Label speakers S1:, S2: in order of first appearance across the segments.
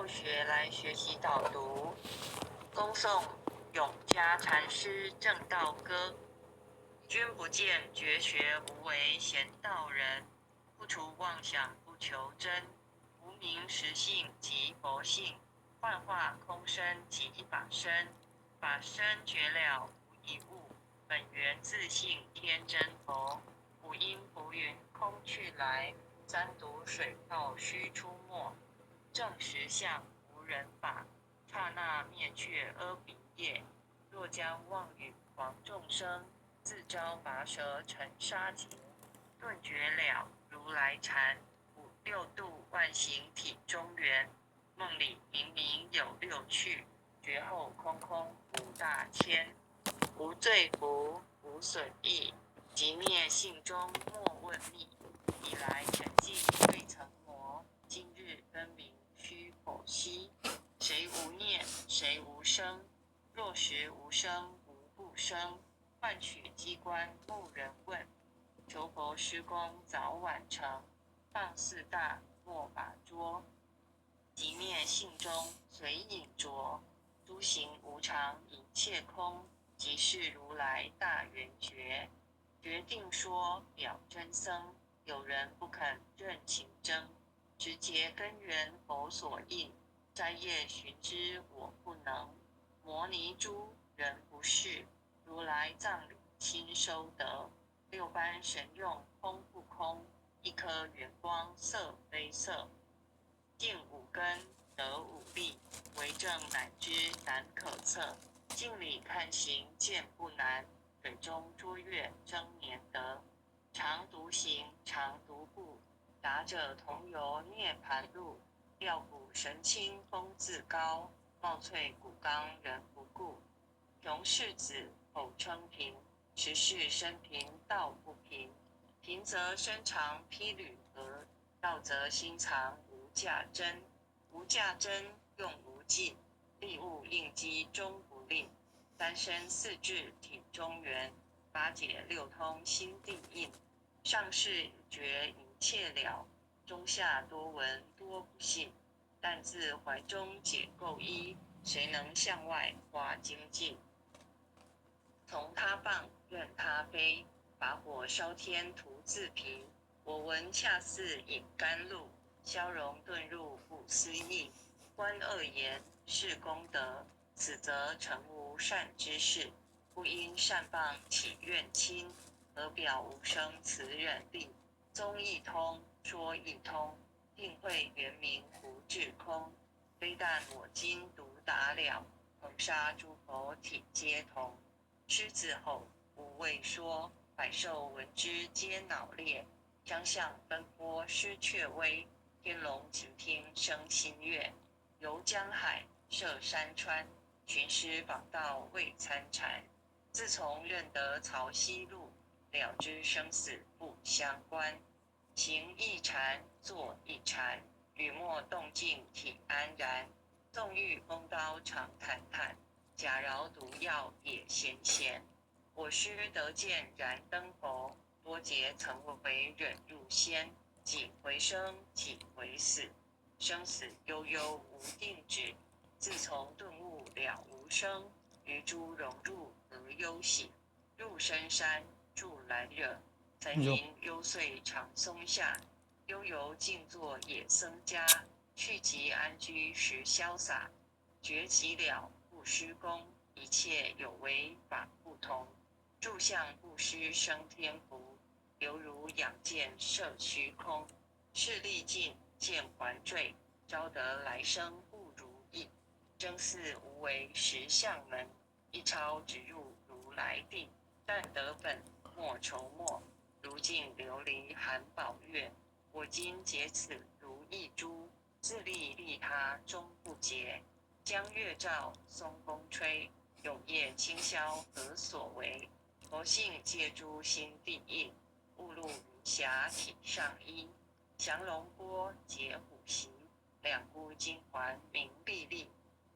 S1: 后学来学习导读，恭诵永嘉禅师正道歌。君不见绝学无为贤道人，不除妄想不求真，无名实性即佛性，幻化空身即一法身，法身绝了无一物，本源自性天真佛，五音浮云空去来，三毒水泡须出没，正实相无人法，刹那灭却阿鼻业，若将妄语狂众生，自招拔舌成沙劫，顿觉了如来禅，五六度万行体中圆，梦里明明有六趣，觉后空空无大千，无罪福无损益，即灭性中莫问密，以来沉寂未曾磨，今日分明须剖析，谁无念谁无生，若实无生无不生，换取机关无人问，求佛施功早晚成，放四大莫把捉，即灭性中随影着，诸行无常一切空，即是如来大圆觉。决定说表真僧，有人不肯认情真，直接根源佛所应，摘叶寻之我不能，摩尼珠人不是，如来藏里亲收得，六般神用空不空，一颗圆光色非色，净五根得五力，为正乃知难可测，镜里看行见不难，水中捉月争年得，常独行常独步，达者同游涅盘路，吊骨神清风自高，貌翠骨刚人不顾，穷世子口称贫，实是身贫道不贫，贫则身长披履额，道则心藏无价珍，无价珍用无尽，利物应机终不吝，三身四智体中圆，八解六通心地应，上士觉一切了，中下多闻多不信，但自怀中解垢衣，谁能向外花精进？从他放任他飞，把火烧天徒自疲，我闻恰似饮甘露，消融遁入不思议，观恶言是功德，此则成无善之事，不因善谤起怨亲，何表无生慈忍力，宗一通说一通，定会圆明不至空，非但我今独达了，恒沙诸佛体皆同。狮子吼无畏说，百兽闻之皆脑裂，将相奔波失却威，天龙倾听生心悦，游江海涉山川，寻师访道未参禅，自从认得曹溪路，了知生死不相关，行一禅坐一禅，雨墨动静体安然，纵欲风刀常坦坦，假饶毒药也咸咸，我师得见燃灯佛，多劫曾为忍入仙，几回生几回死，生死悠悠无定止，自从顿悟了无生，余诸融入得忧喜，入深山住兰惹，曾吟幽邃长松下，悠游静坐野僧家，去即安居时潇洒，觉其了不施功，一切有为法不同，住相不施生天福，犹如仰见摄虚空，视力尽见还坠，招得来生不如意，争似无为实相门，一超直入如来地，但得本莫愁没，如镜琉璃含宝月，我今解此如意珠，自利利他终不竭，将月照松风吹，永夜清宵何所为，佛性借诸心地应，误入云霞体上衣，降龙波解虎袭，两孤金环明碧丽，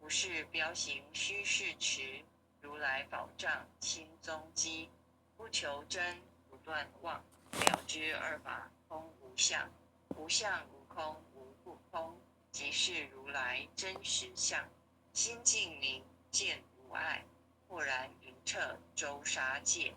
S1: 不是标行虚是持，如来宝藏亲踪迹，不求真不断妄，了知二法空无相，无相无空无不空，即是如来真实相。心净明，见无碍，豁然明彻周沙界。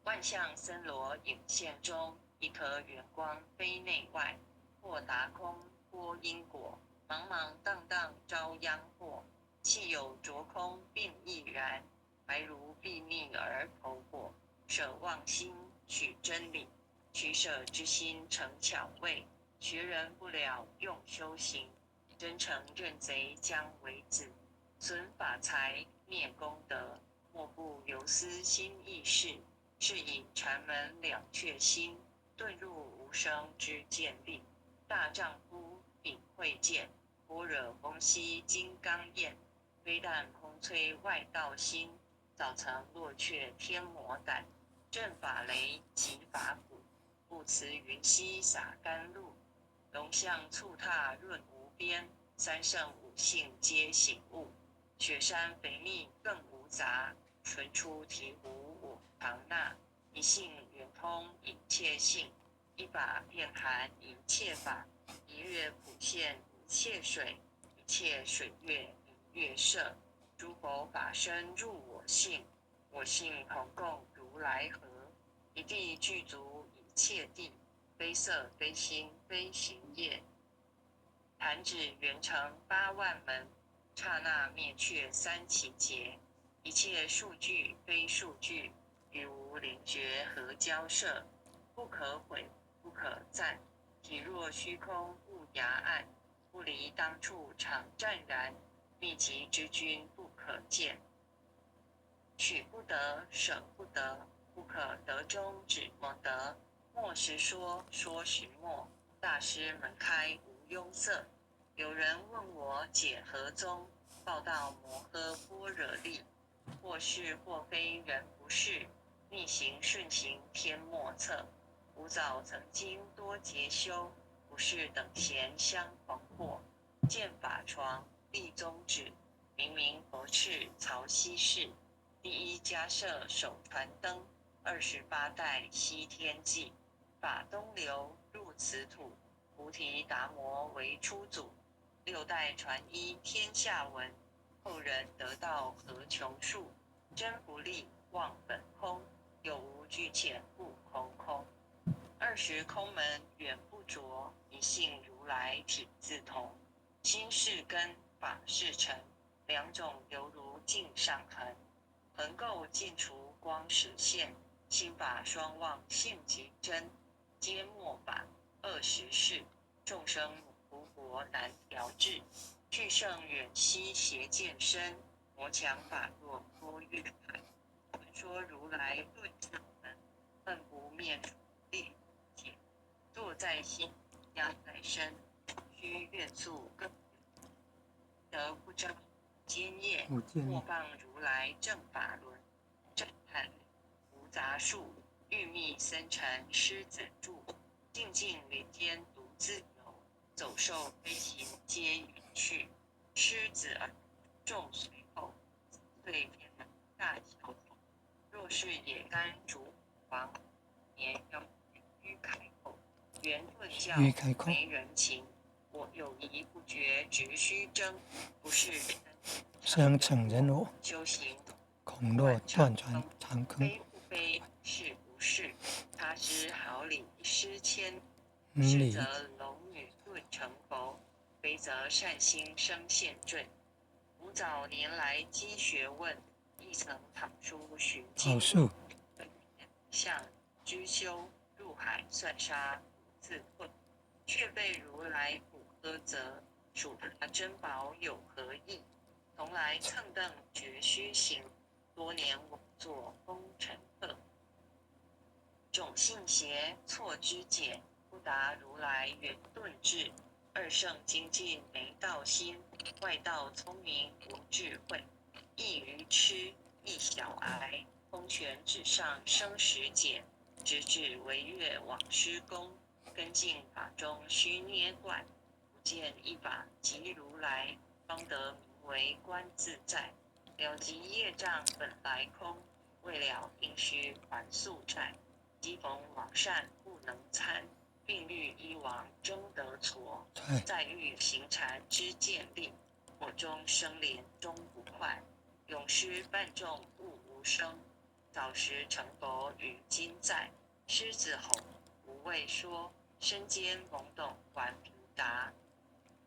S1: 万象森罗影现中，一颗圆光非内外，或达空，或因果，茫茫荡荡招殃祸。气有着空并亦然，白如睥睨而投火。舍妄心，取真理，取舍之心成巧味。学人不了用修行，真诚认贼将为子。损法财，灭功德，莫不由私心意识。是以禅门了却心，遁入无生之见力。大丈夫秉慧见，般若空悉金刚验。非但空摧外道心，早曾落却天魔胆。正法雷即法鼓，不辞云溪洒甘露。龙象簇踏润无边，三圣五性皆醒悟。雪山肥密更无杂，纯出醍醐我常纳。一性圆通一切性，一法遍含一切法。一月普现一切水，一切水月一月摄。诸佛法身入我性，我性同共如来合。一地具足一切地，非色非心非行业。弹指圆成八万门，刹那灭却三奇劫。一切数据非数据，于无灵觉何交涉？不可毁，不可赞。体若虚空不涯岸，不离当处常湛然。秘籍之君不可见，取不得，舍不得，不可得中止莫得。莫时说，说时莫。大师门开无庸塞。有人问我解何宗，报道摩诃般若力。或是或非人不是，逆行顺行天莫测。吾早曾经多劫修，不是等闲相逢惑。见法床立宗旨，明明佛敕曹溪氏。第一迦摄手传灯，28代西天际。法东流入此土，菩提达摩为初祖。6代传一天下闻，后人得道何穷数。真不立忘本空，有无俱浅不空空。20空门远不着，一性如来体自同。心是根，法是尘，两种犹如镜上痕。横垢尽除光实现，心法双旺性极真。皆末法20世，众生无国难调制。俱胜远兮邪见深，魔强法弱多越海。传说如来论上门，恨不灭除力解。坐在心，压在身，须愿速更得不彰坚业。莫谤如来正法轮，震撼无杂数。欲觅僧禅师子住，静静林间独自游。走兽飞禽皆云去，狮子儿众随后。对天门大小口，若是野干竹王，年要须开口。圆顿教没人情，我有疑不决直须争。不是
S2: 生成人我，
S1: 修行
S2: 恐落断船长坑。
S1: 非不非，是不是？他知毫厘失千，
S2: 是
S1: 则龙女顿成佛，非则善心生现罪。吾早年来积学问，亦曾讨书寻经，向居修入海算沙自困，却被如来普呵责，属他珍宝有何益？从来蹭蹬绝须行，多年枉作风尘客。种性邪，错知解，不达如来圆顿智。二圣精进没道心，外道聪明无智慧。一愚痴，一小癌，空拳指上生实解，直至惟越往施功。根净法中须捏贯，不见一法即如来，方得名为观自在。了即业障本来空，未了应须还宿债。即逢往善不能参，并欲依王争得矬。
S2: 哎，
S1: 在欲行禅之见力，火中生莲终不坏。咏诗伴众物无声，早时成佛与今在。狮子吼，无畏说，身间懵懂还不达。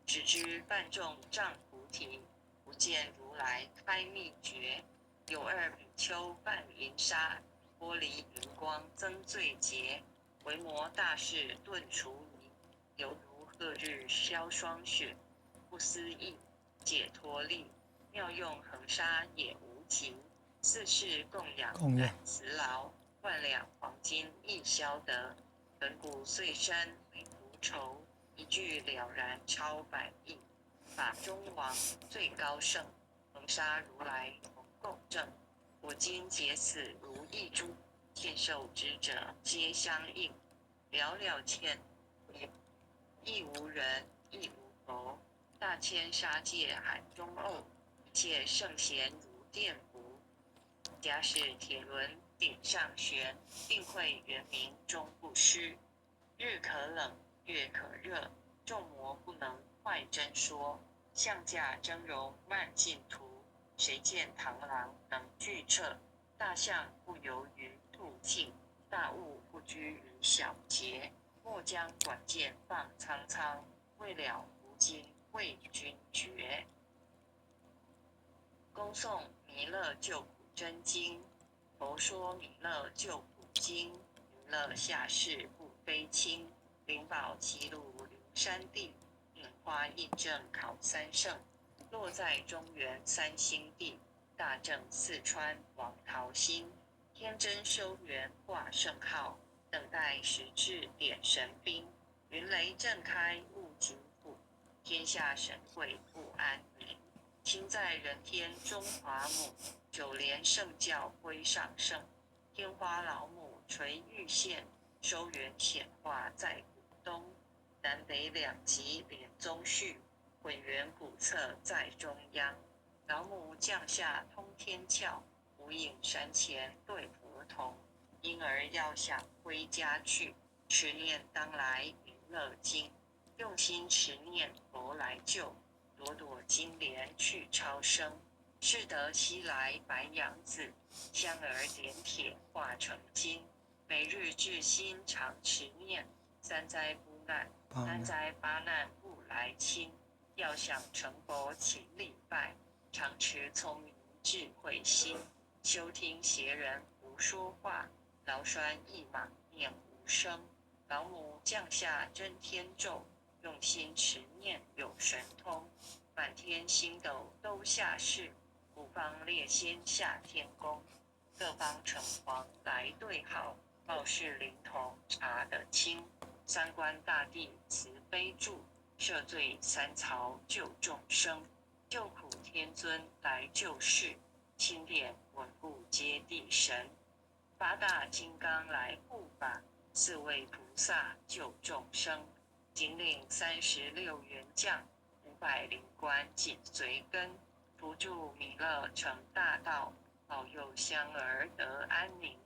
S1: 只知伴众仗菩提，不见如来开秘诀。有二比丘伴银沙，玻璃银光增罪劫。维摩大士顿除疑，犹如鹤日消霜雪。不思议解脱力，妙用恒沙也无极。四世供养感慈劳，万两黄金亦消得。本古碎山为浮愁，一句了然超百亿。法中王最高圣，恒沙如来同共证。我今解此如意珠，见受之者皆相应。寥寥欠，亦无人，亦无佛。大千沙界海中偶，一切圣贤如电弧。假使铁轮顶上悬，定会圆明终不失。日可冷，月可热，众魔不能坏真说。象驾峥嵘万尽途，谁见螳螂能拒彻？大象不游于兔径，大物不居于小节。莫将短剑放苍苍，未了吾今为君绝。恭诵弥勒救苦真经。佛说弥勒救苦经，弥勒下世不非轻。灵宝齐鲁灵山地，印花印证考三圣。落在中原三星地，大正四川王桃心。天真修缘挂圣号，等待时至点神兵。云雷震开物警府，天下神会不安宁。亲在人天中华母，九莲圣教归上圣。天花老母垂玉线，收圆显化在股东。南北两极连宗序，混元古册在中央。老母降下通天窍，无影山前对佛同。婴儿要想归家去，持念当来弥勒经。用心持念佛来救，朵朵金莲去超生。是得西来白羊子，香儿点铁化成金。每日至心常持念，三灾不难，三灾八难不来侵。要想成佛勤礼拜，常持聪明智慧心。休听邪人胡说话，劳栓一马念无声。老母降下真天咒，用心持念有神通。满天星斗都下世，五方列仙下天宫。各方城隍来对号，报事灵童查得清。三官大帝慈悲助，赦罪三曹救众生。救苦天尊来救世，钦点稳固接地神。八大金刚来护法，四位菩萨救众生。仅领36员将，500灵官紧随跟。扶助弥勒成大道，保佑香儿得安宁。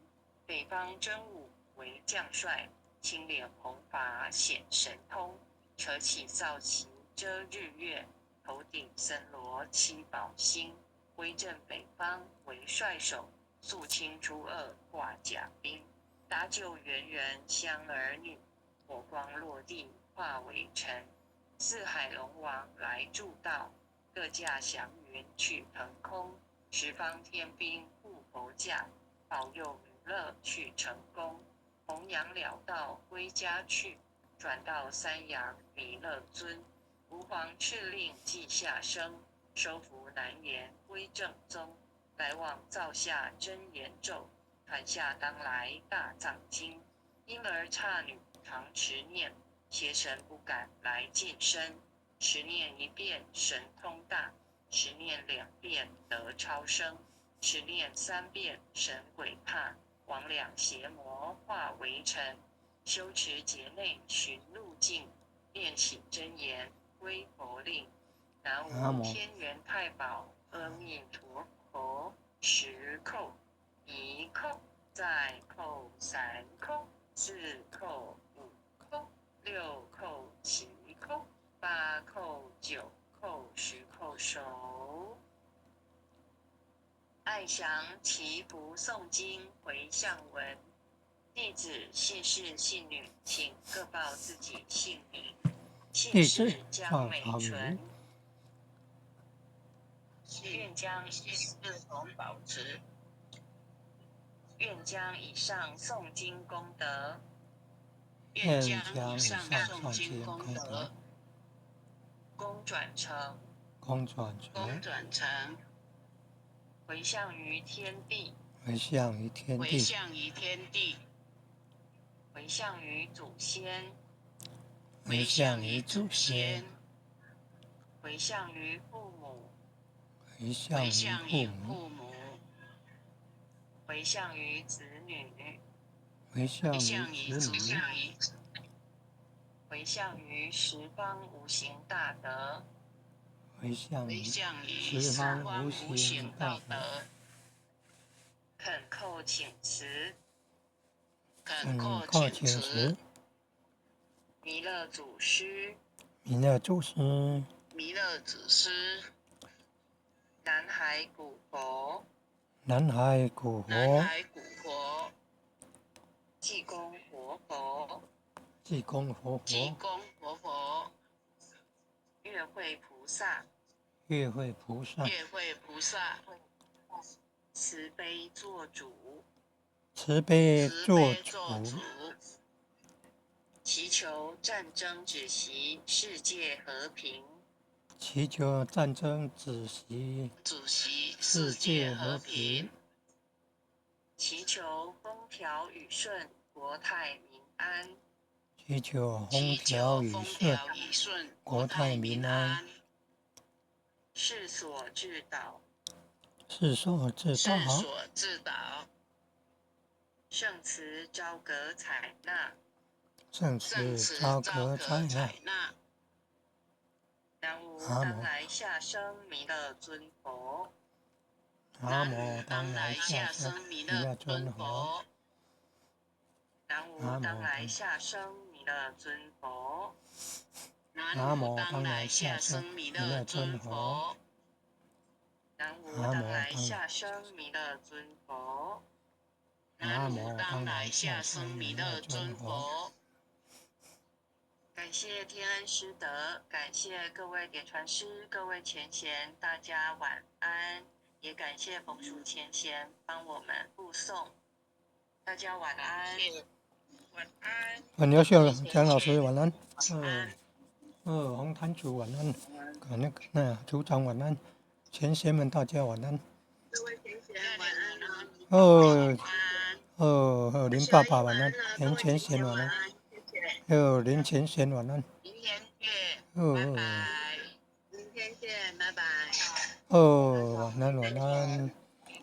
S1: 北方真武为将帅，青脸红发显神通。扯起皂旗遮日月，头顶森罗七宝星。威震北方为帅首，肃清诸恶挂甲兵。搭救圆圆香儿女，火光落地化为尘。四海龙王来助道，各驾祥云去腾空。十方天兵护佛驾，保佑弥勒去成功。弘扬了道归家去，转到三阳弥勒尊。吾皇敕令记下生，收服南阎归正宗。来往造下真言咒，传下当来大藏经。婴儿刹女常持念，邪神不敢来近身。持念一遍神通大，持念2遍得超生，持念3遍神鬼怕。魍魉邪魔化为尘，修持劫内寻路径。念起真言归佛令，南无天元太保阿弥陀佛。10叩，1叩，再叩3叩，4叩5叩，6叩7叩，8九叩十叩首。爱详祈福诵经回向文。弟子姓氏姓女，请各报自己姓名。姓
S2: 弟子
S1: 氏江美
S2: 赵朝
S1: 纯
S2: 宇，
S1: 愿将姓氏同保持。愿将以上诵经功德，
S2: 愿将以上诵经功德
S1: 功转成，
S2: 功转成，
S1: 回向于天地，
S2: 回向于天地，
S1: 回向于祖先，
S2: 回向于祖先，
S1: 回向于父母，
S2: 回向于父母，
S1: 回向于子女，
S2: 回向于子女，
S1: 回向于十方无形大德，
S2: 回向于十方无形大德。
S1: 恳叩请辞，
S2: 恳叩请辞，
S1: 弥勒祖师，
S2: 弥勒祖师，
S1: 南海古佛，
S2: 南海古佛，
S1: 济公活佛，
S2: 济公活佛，
S1: 月慧菩萨，
S2: 月慧菩萨，
S1: 慈悲做主，
S2: 慈悲做主，
S1: 祈求战争止息，世界和平，
S2: 祈求战争止息，世界和平，
S1: 祈求风调雨顺，国泰民安，
S2: 祈求风调雨顺，国泰民安，
S1: 世所致导，
S2: 世所致导，
S1: 圣慈昭格采纳，
S2: 圣慈昭格采纳。
S1: 南无当来下生弥勒尊佛，
S2: 南无当来下生弥勒尊佛，
S1: 南无当来下生弥勒尊佛，
S2: 南无当来下生弥勒尊佛，
S1: 南无当来下生弥勒尊佛，
S2: 南无当来下生弥勒尊佛。
S1: 感谢天恩师德，感谢各位点传师、各位前贤，大家晚安。也感谢冯叔前贤帮我们附诵，大家晚安。晚安。
S2: 刘秀江老师晚安。洪坛主晚安。组长晚安。前贤们大家晚安。
S1: 各位前贤晚安。
S2: 林爸爸晚安。林前贤晚安。林前贤晚安。
S1: 明天见，拜拜。明天见，拜拜。
S2: 晚安。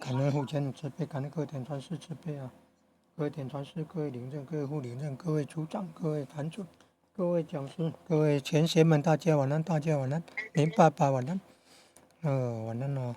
S2: 感恩护前慈悲，感恩各位点传师慈悲啊！各位点传师、各位领证、各位护领证、各位组长、各位坛主、各位讲师、各位前贤们，大家晚安，大家晚安。林爸爸晚安。晚安哦。